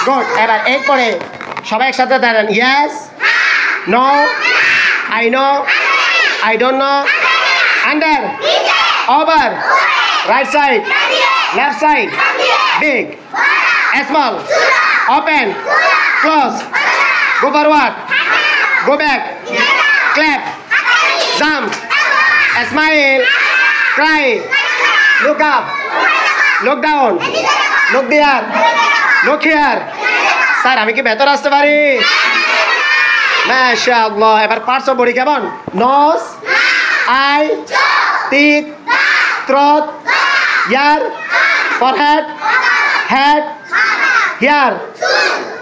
Good. এবার এরপরে সবাই একসাথে দাঁড়ান। Yes, no, I know, I don't know, under, over, right side, left side, big, small, open, close, go forward, go back, clap, jump, smile, cry, look up, look down, look there, look here. Sir আমি কি ভেতর আসতে পারি? মাশাআল্লাহ। এবার parts of body কেমন? Nose, eye, teeth, throat, ear, forehead, head, hair,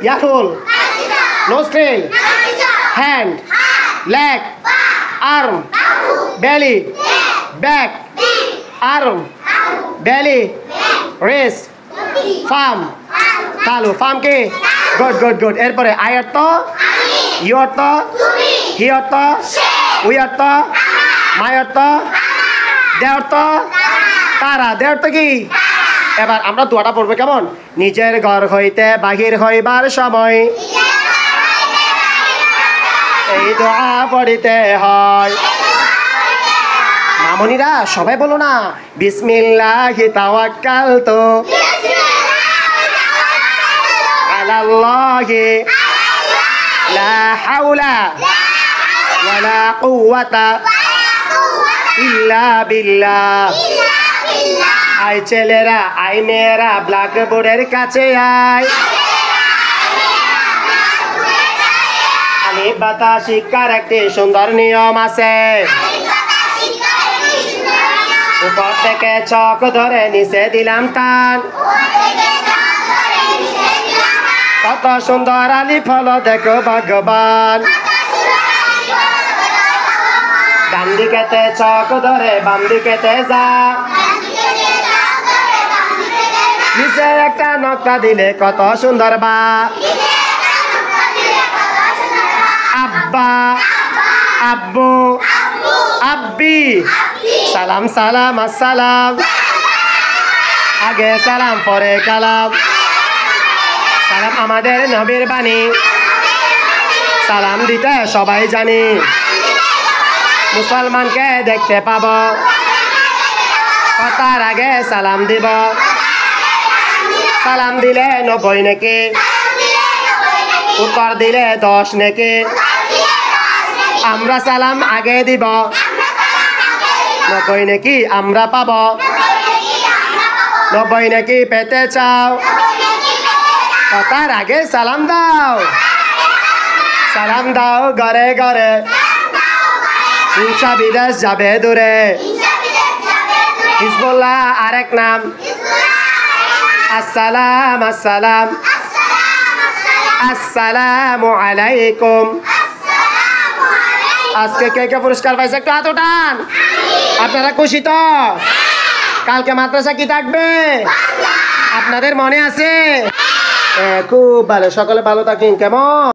ear hole, nostril, hand, leg, arm, belly, back, arm, belly, wrist, palm, তালু, farm কি? Good good good. এরপরে আই অর্থ, ইউ অর্থ, হি অর্থ, উই অর্থ, মাই অর্থ, দে অর্থ, তারা, দে অর্থ কি? এবার আমরা দোয়াটা পড়বো কেমন? নিজের ঘর হইতে বাহির হইবার সময় এই দোয়া পড়িতে হয়। মামনিরা সবাই বলো না, বিসমিল্লাহি তাওয়াক্কালতু আলাল্লাহি লা হাওলা ওয়ালা কুওয়াতা ইল্লা বিল্লাহ। আই ছেলেরা, আই মেয়েরা, ব্ল্যাকবোর্ডের কাছে আয়। আলিফ বাতা শিক্ষার একটি সুন্দর নিয়ম আছে। উপর থেকে চক ধরে নিচে দিলাম টান। কত সুন্দর আলিফ হলো দেখো ভগবান। ডান দিকেতে চক ধরে বাম দিকেতে যা। নিচে একটা নকটা দিলে কত সুন্দর বা। আব্বা, আব্বু, আব্বি, সালাম সালাম আসসালাম। আগে সালাম পরে কালাম। সালাম আমাদের নবীর বাণী, সালাম দিতে সবাই জানি। মুসলমানকে দেখতে পাব, কথার আগে সালাম দিব। সালাম দিলে 90 নাকি, উত্তর দিলে 10 নাকি। আমরা সালাম আগে দিব, 90 নাকি আমরা পাব। 90 নাকি পেতে চাও, কথার আগে সালাম দাও। সালাম দাও ঘরে ঘরে, হিংসা বিদেশ যাবে দূরে। হিজবুল্লাহ আরেক নাম। আসসালাম আসসালাম, আসসালামু আলাইকুম। আজকে কে কে পুরস্কার পাইছে একটু হাত উঠান। আপনারা খুশি তো? কালকে মাদ্রাসা কি থাকবে আপনাদের মনে আছে? খুব ভালো। সকলে ভালো থাকেন। কেমন?